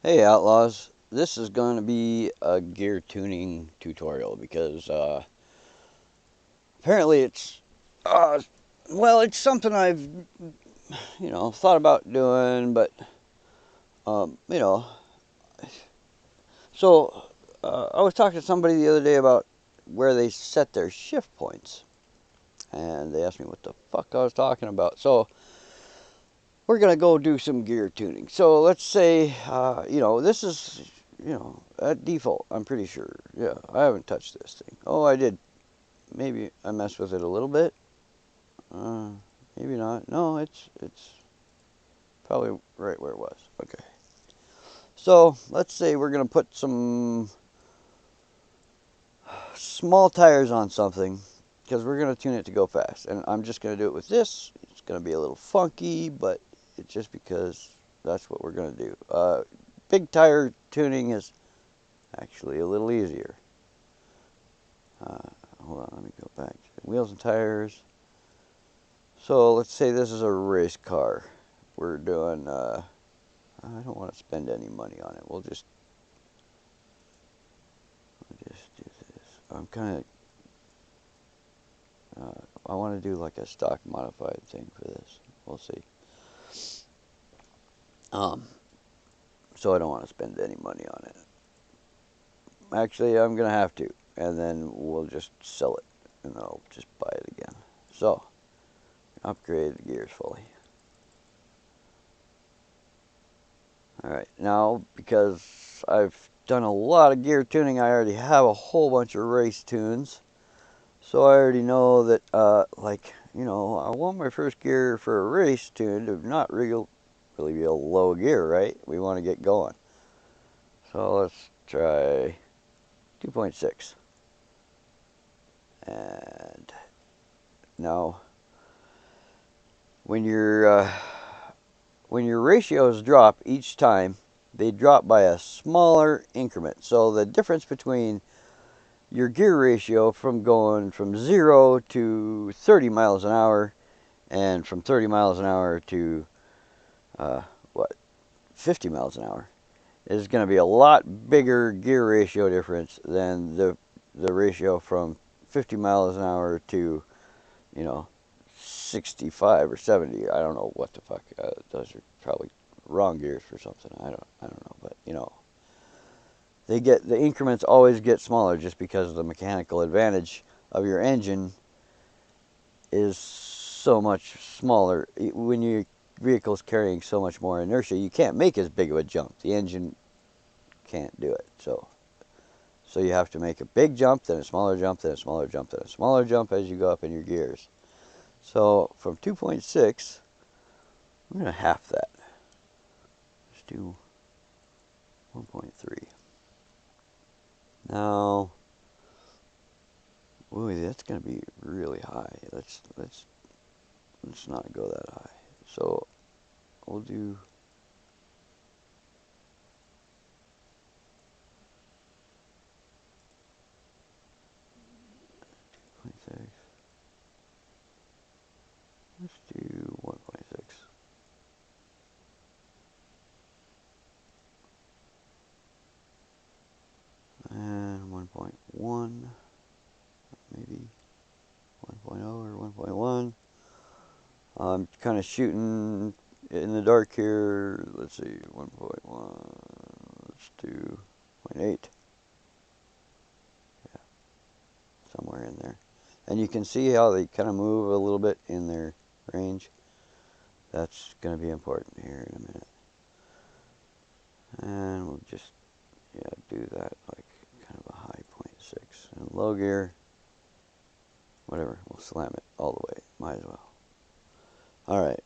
Hey Outlaws, this is going to be a gear tuning tutorial because apparently uh, it's something I've, thought about doing, but, um, you know, so I was talking to somebody the other day about where they set their shift points, and they asked me what the fuck I was talking about. So we're going to go do some gear tuning. So let's say, this is, at default, I'm pretty sure. Yeah, I haven't touched this thing. Oh, I did. Maybe I messed with it a little bit. Uh, Maybe not. No, it's probably right where it was. Okay. So let's say we're gonna put some small tires on something because we're gonna tune it to go fast, and I'm just gonna do it with this. It's gonna be a little funky, but it's just because that's what we're gonna do. Big tire tuning is actually a little easier. Uh, Hold on, let me go back. Wheels and tires. So let's say this is a race car. We're doing, I don't want to spend any money on it. We'll just do this. I'm kind of, I want to do like a stock modified thing for this. We'll see. Um, so I don't want to spend any money on it. Actually, I'm going to have to. And then we'll just sell it. And then I'll just buy it again. So, upgrade the gears fully. Alright, now because I've done a lot of gear tuning, I already have a whole bunch of race tunes. So I already know that, I want my first gear for a race tune to not really be a low gear, right? We want to get going. So let's try 2.6. And now, when your ratios drop each time, they drop by a smaller increment. So the difference between your gear ratio from going from 0 to 30 miles an hour and from 30 miles an hour to 50 miles an hour is going to be a lot bigger gear ratio difference than the ratio from 50 miles an hour to, 65 or 70. I don't know what the fuck. Those are probably wrong gears for something. I don't know, but the increments always get smaller just because the mechanical advantage of your engine is so much smaller. When your vehicle's carrying so much more inertia, you can't make as big of a jump. The engine can't do it. So you have to make a big jump, then a smaller jump, then a smaller jump, then a smaller jump as you go up in your gears. So from 2.6, I'm going to half that. Let's do 1.3. Now, ooh, that's going to be really high. Let's not go that high. So we'll do 0.6. Let's do 1.6. And 1.1, maybe 1.0 or 1.1. I'm kind of shooting in the dark here. Let's see, 1.1. Let's do 0.8. Yeah, somewhere in there. And you can see how they kind of move a little bit in their range. That's going to be important here in a minute. And we'll just, do that like kind of a high 0.6. And low gear, whatever, we'll slam it all the way. Might as well. Alright.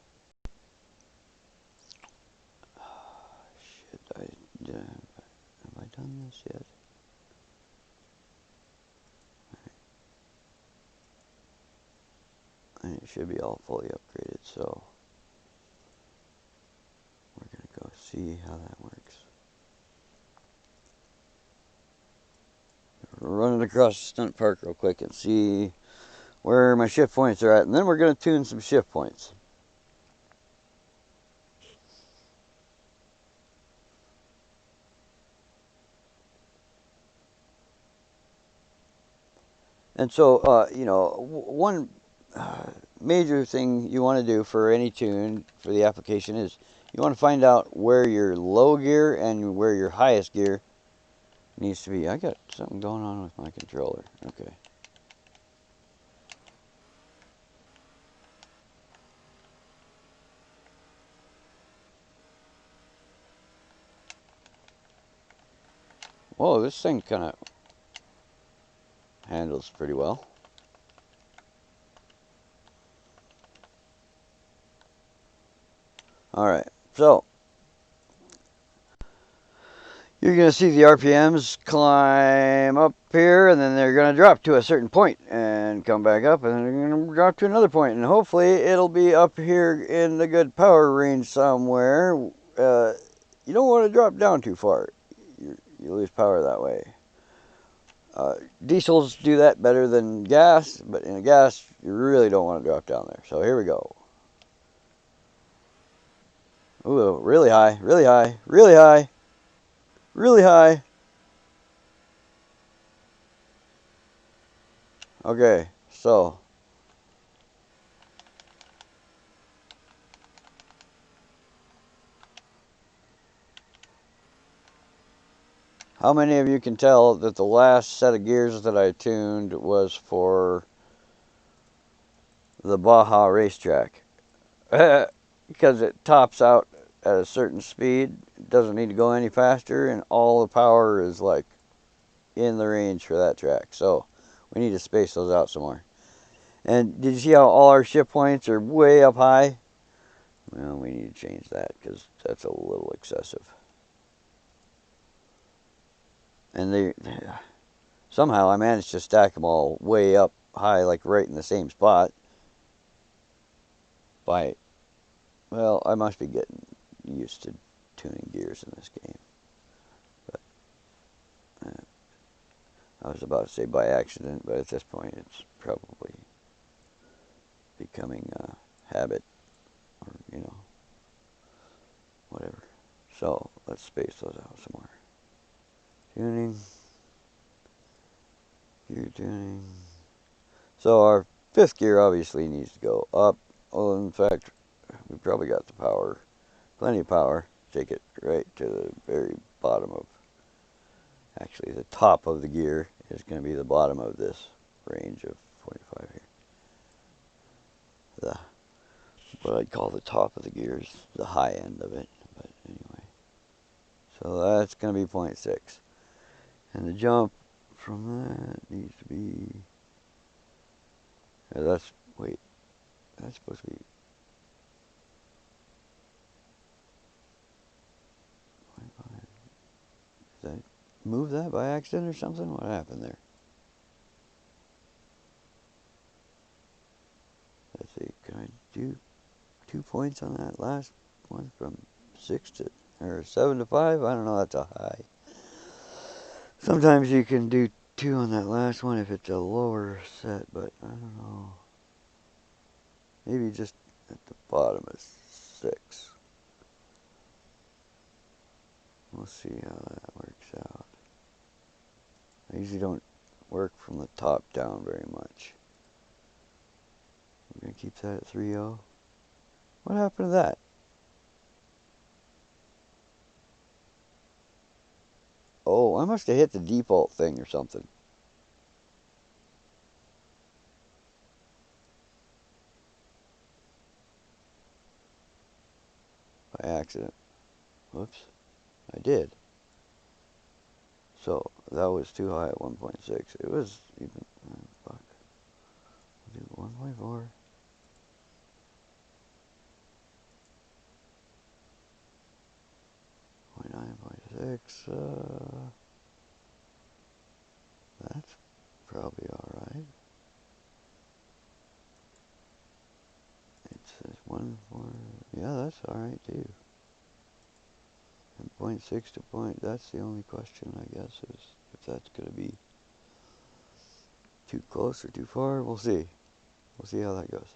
Shit, have I done this yet? And it should be all fully upgraded, so we're going to go see how that works. Running across the stunt park real quick and see where my shift points are at, and then we're going to tune some shift points. And so, you know, one major thing you want to do for any tune for the application is you want to find out where your low gear and where your highest gear needs to be. I got something going on with my controller. Okay. Whoa, this thing kind of handles pretty well. Alright, so you're going to see the RPMs climb up here, and then they're going to drop to a certain point and come back up, and then they're going to drop to another point, and hopefully it'll be up here in the good power range somewhere. You don't want to drop down too far. You lose power that way. Diesels do that better than gas, but in a gas, you really don't want to drop down there. So here we go. Ooh, really high, really high, really high, really high. Okay, so how many of you can tell that the last set of gears that I tuned was for the Baja racetrack? Because it tops out at a certain speed, it doesn't need to go any faster, and all the power is like in the range for that track. So we need to space those out some more. And did you see how all our shift points are way up high? Well, we need to change that because that's a little excessive. And they somehow I managed to stack them all way up high, like right in the same spot. By, well, I must be getting used to tuning gears in this game. But I was about to say by accident, but at this point it's probably becoming a habit, or you know, whatever. So let's space those out some more. Tuning, gear tuning. So our fifth gear obviously needs to go up. Well, in fact, we probably got the power, plenty of power. Take it right to the very bottom of, actually the top of the gear is going to be the bottom of this range of 45 here. The, what I'd call the top of the gear is the high end of it, but anyway. So that's going to be 0.6. And the jump from that needs to be, that's, wait, that's supposed to be, did I move that by accident or something? What happened there? Let's see, can I do 2 points on that last one from 6 to, or 7 to 5? I don't know, that's a high. Sometimes you can do 2 on that last one if it's a lower set, but I don't know. Maybe just at the bottom is 6. We'll see how that works out. I usually don't work from the top down very much. We're going to keep that at 3.0. What happened to that? Oh, I must have hit the default thing or something. By accident. Whoops. I did. So, that was too high at 1.6. It was even, fuck. We'll do 1.4. 0.9, 0.6. That's probably alright. It says 1.4. Yeah, that's alright too. And 0.6 to point, that's the only question, I guess, is if that's going to be too close or too far. We'll see. We'll see how that goes.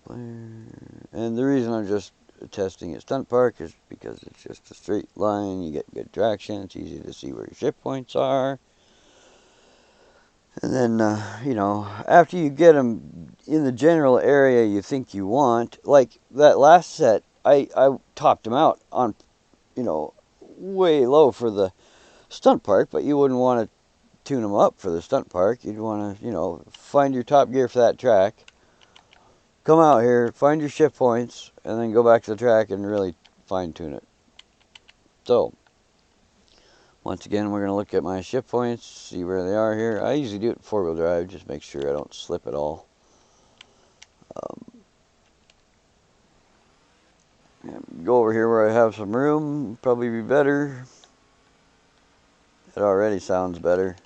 And the reason I'm just testing at Stunt Park is because because it's just a straight line. You get good traction. It's easy to see where your shift points are. And then, you know, after you get them in the general area you think you want, like that last set, I topped them out on, you know, way low for the stunt park, but you wouldn't want to tune them up for the stunt park. You'd want to, you know, find your top gear for that track, come out here, find your shift points, and then go back to the track and really fine tune it. So, once again, we're going to look at my shift points, see where they are here. I usually do it four-wheel drive, just make sure I don't slip at all. Go over here where I have some room, probably be better. It already sounds better.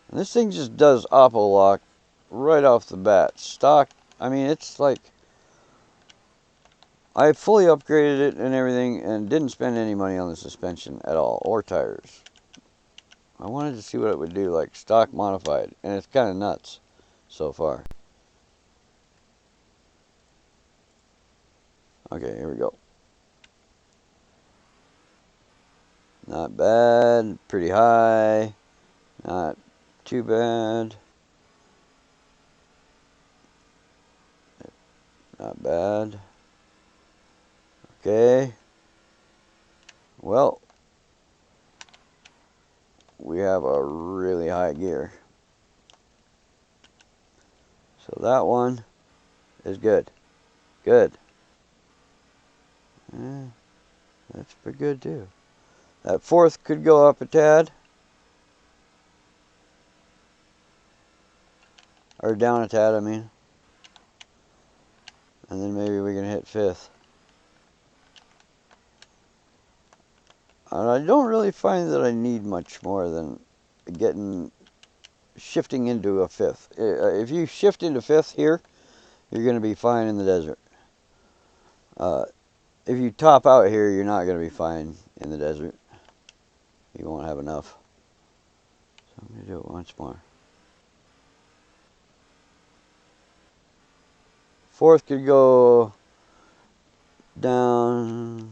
And this thing just does oppo lock right off the bat. Stock, I mean, it's like, I fully upgraded it and everything and didn't spend any money on the suspension at all, or tires. I wanted to see what it would do, like stock modified, and it's kind of nuts so far. Okay, here we go. Not bad, pretty high, not too bad. Not bad. Okay. Well, we have a really high gear. So that one is good. Good. Yeah, that's pretty good too. That fourth could go up a tad. Or down a tad, I mean. And then maybe we can hit fifth. And I don't really find that I need much more than shifting into a fifth. If you shift into fifth here, you're going to be fine in the desert. If you top out here, you're not going to be fine in the desert. You won't have enough. So I'm going to do it once more. Fourth could go down.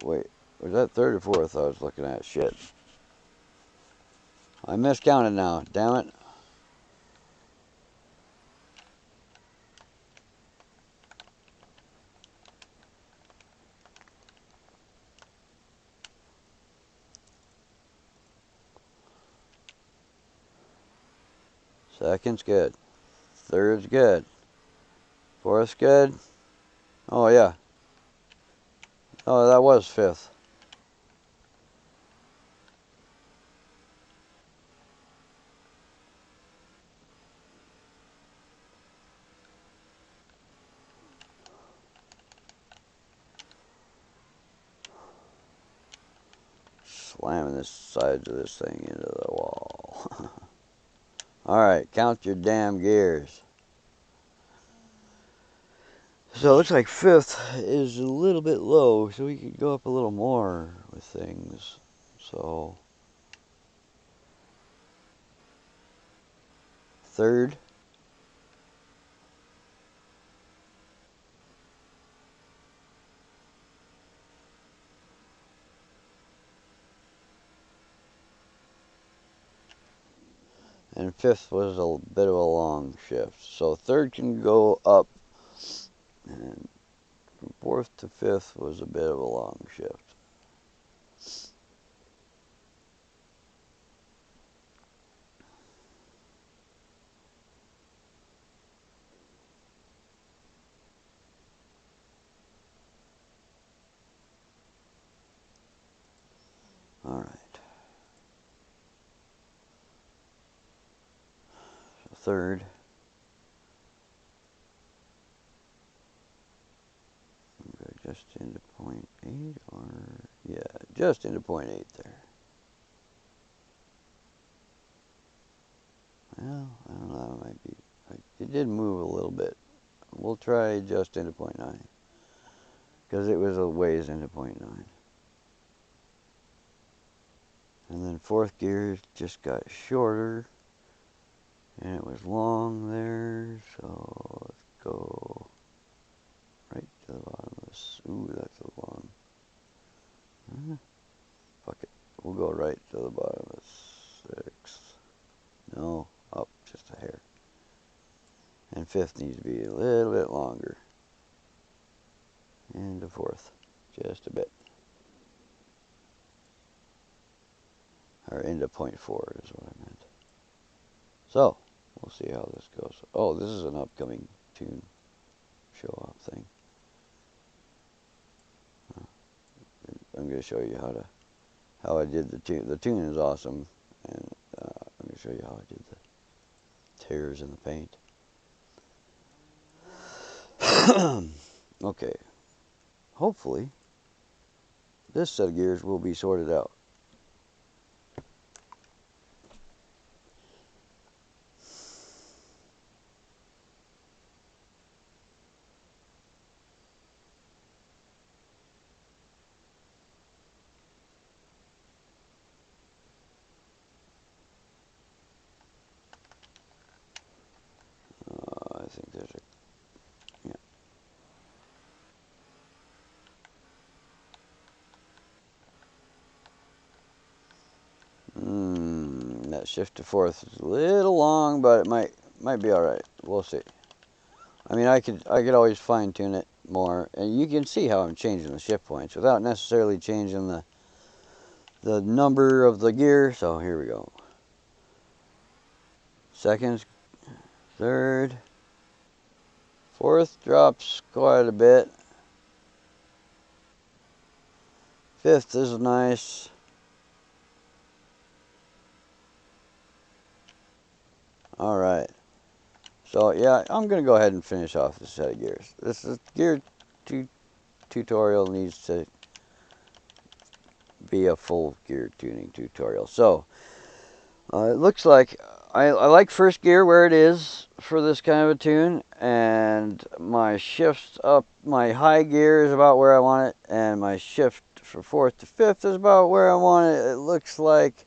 Wait, was that third or fourth I was looking at? Shit. I miscounted now. Damn it. Second's good. Third's good. Fourth's good. Oh, yeah. Oh, that was fifth. Slamming the sides of this thing into the wall. Alright, count your damn gears. So it looks like fifth is a little bit low, so we could go up a little more with things. So, third. And fifth was a bit of a long shift. So third can go up, and from fourth to fifth was a bit of a long shift. Alright. So third. Just into 0.8, or yeah, just into 0.8 there. Well, I don't know, that might be, it did move a little bit. We'll try just into 0.9, because it was a ways into 0.9. And then fourth gear just got shorter, and it was long there, so let's go right to the bottom of the go right to the bottom of sixth. No, up just a hair. And fifth needs to be a little bit longer. Into fourth, just a bit. Or into 0.4 is what I meant. So, we'll see how this goes. Oh, this is an upcoming tune show-off thing. I'm going to show you how I did the tune. The tune is awesome, and I'm going to show you how I did the tears in the paint. Okay. Hopefully, this set of gears will be sorted out. I think there's a, yeah. That shift to fourth is a little long, but it might be all right. We'll see. I mean, I could always fine tune it more, and you can see how I'm changing the shift points without necessarily changing the number of the gear. So here we go. Second, third, fourth drops quite a bit. Fifth is nice. All right. So yeah, I'm gonna go ahead and finish off this set of gears. This is gear tutorial needs to be a full gear tuning tutorial. So it looks like I like first gear where it is for this kind of a tune, and my shifts up, my high gear is about where I want it, and my shift from fourth to fifth is about where I want it. It looks like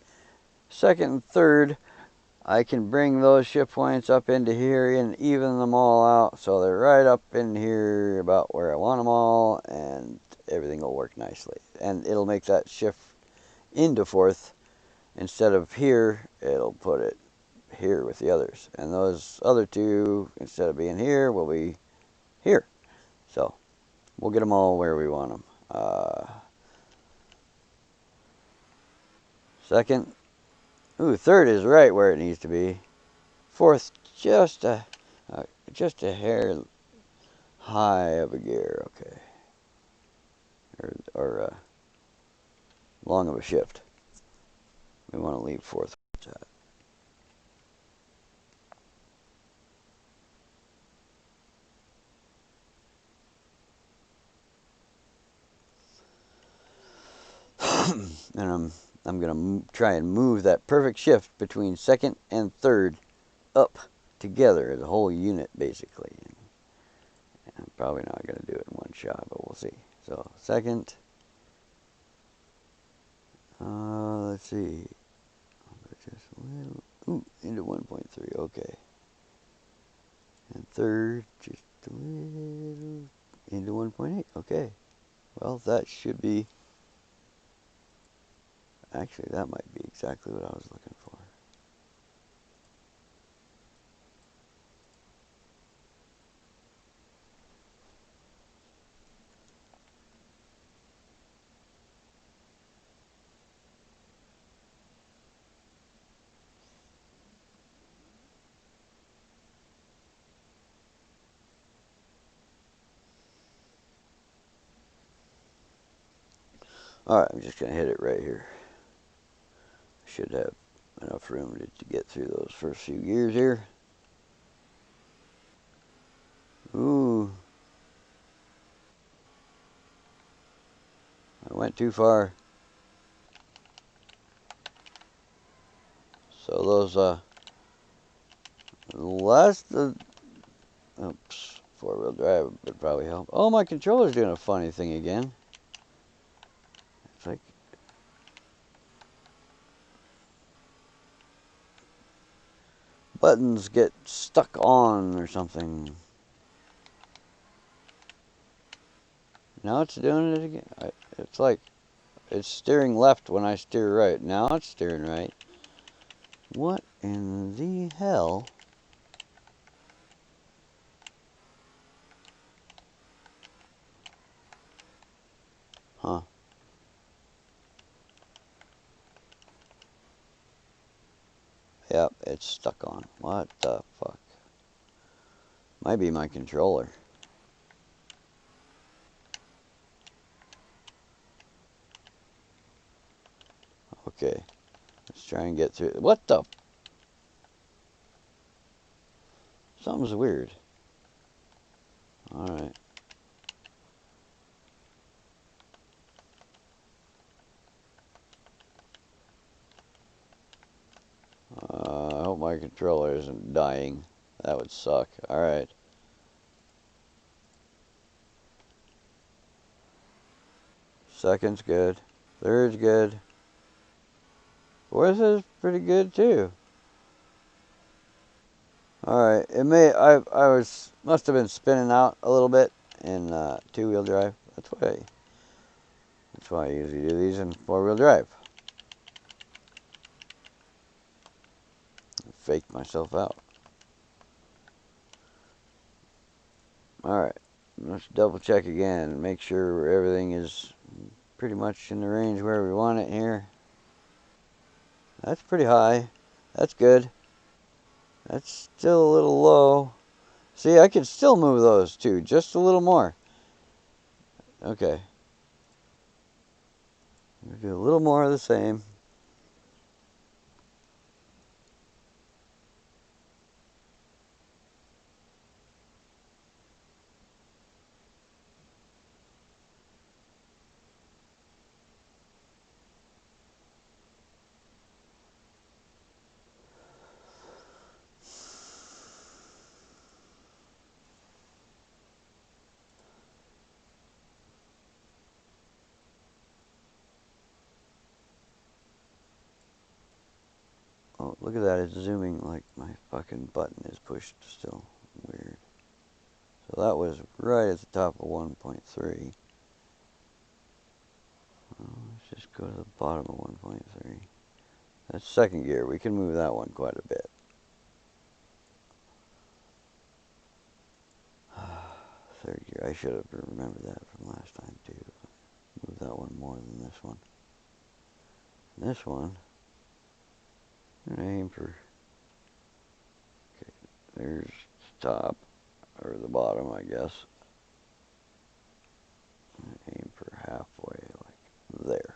second and third, I can bring those shift points up into here and even them all out, so they're right up in here about where I want them all, and everything will work nicely. And it'll make that shift into fourth. Instead of here, it'll put it here with the others. And those other two, instead of being here, will be here. So we'll get them all where we want them. Second. Ooh, third is right where it needs to be. Fourth, just a hair high of a gear, okay. Or long of a shift. We want to leave fourth. And I'm gonna try and move that perfect shift between second and third up together as a whole unit, basically. And I'm probably not gonna do it in one shot, but we'll see. So second, let's see, just a little, ooh, into 1.3, okay. And third, just a little into 1.8, okay. Well, that should be, actually, that might be exactly what I was looking for. Alright, I'm just going to hit it right here. Should have enough room to get through those first few gears here. Ooh. I went too far. So those, oops, four-wheel drive would probably help. Oh, my controller's doing a funny thing again. It's like, buttons get stuck on or something. Now it's doing it again. It's like, It's steering left when I steer right. Now it's steering right. What in the hell? Huh. Yep, it's stuck on. What the fuck? Might be my controller. Okay. Let's try and get through. What the? Something's weird. Alright. I hope my controller isn't dying. That would suck. Alright. Second's good. Third's good. Fourth is pretty good too. Alright. It may must have been spinning out a little bit in two-wheel drive. That's why I usually do these in four-wheel drive. Faked myself out. Alright, let's double check again. Make sure everything is pretty much in the range where we want it here. That's pretty high. That's good. That's still a little low. See, I could still move those two just a little more. Okay. We'll do a little more of the same. Oh, look at that. It's zooming like my fucking button is pushed still. Weird. So that was right at the top of 1.3. Let's just go to the bottom of 1.3. That's second gear. We can move that one quite a bit. Third gear. I should have remembered that from last time too. Move that one more than this one. And this one, I'm going to aim for, okay, there's the top, or the bottom, I guess. Aim for halfway, like there.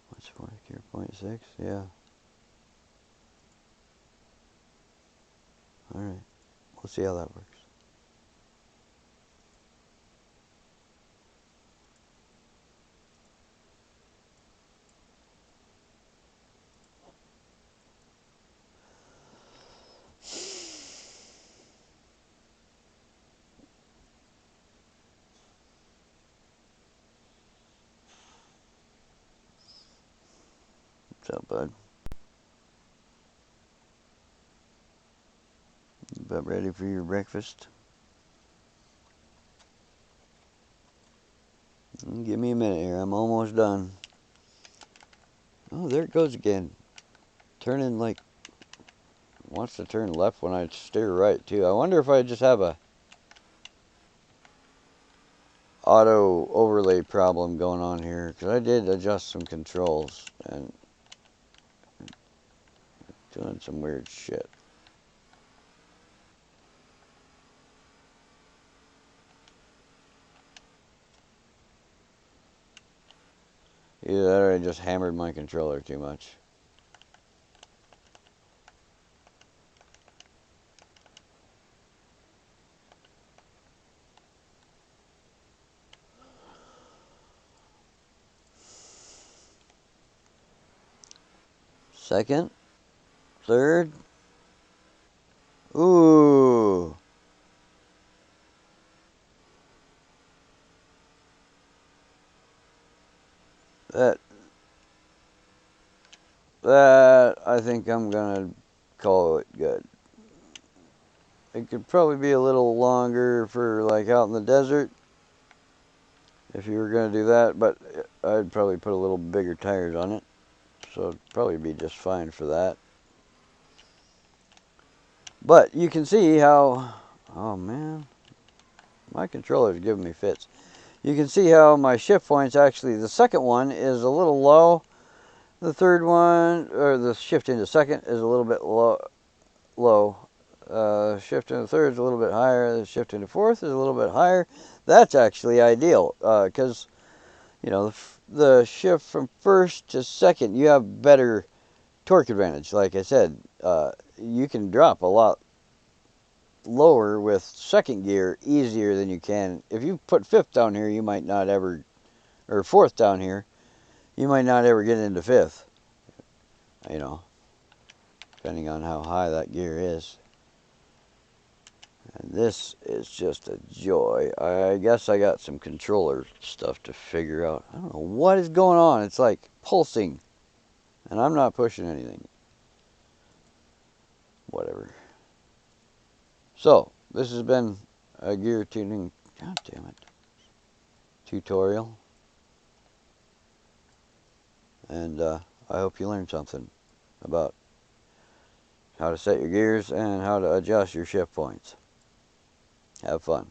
What's fourth gear, 0.6? Yeah. Alright, we'll see how that works. What's up, bud? About ready for your breakfast? Give me a minute here. I'm almost done. Oh, there it goes again. Turning like, wants to turn left when I steer right too. I wonder if I just have a auto overlay problem going on here, because I did adjust some controls and doing some weird shit. Either that or I just hammered my controller too much. Second, third. Ooh. That I think I'm gonna call it good. It could probably be a little longer for like out in the desert. if you were going to do that, but I'd probably put a little bigger tires on it, so it'd probably be just fine for that. But you can see how, oh man, my controller's giving me fits. You can see how my shift points actually, the second one is a little low. The third one, or the shift into second, is a little bit low. Shift into third is a little bit higher. The shift into fourth is a little bit higher. That's actually ideal because, you know, the shift from first to second, you have better torque advantage. Like I said, you can drop a lot lower with second gear easier than you can. If you put fifth down here, you might not ever, or fourth down here, you might not ever get into fifth, you know, depending on how high that gear is. And this is just a joy. I guess I got some controller stuff to figure out. I don't know what is going on. It's like pulsing, and I'm not pushing anything. Whatever. So, this has been a gear tuning, god damn it, tutorial. And I hope you learned something about how to set your gears and how to adjust your shift points. Have fun.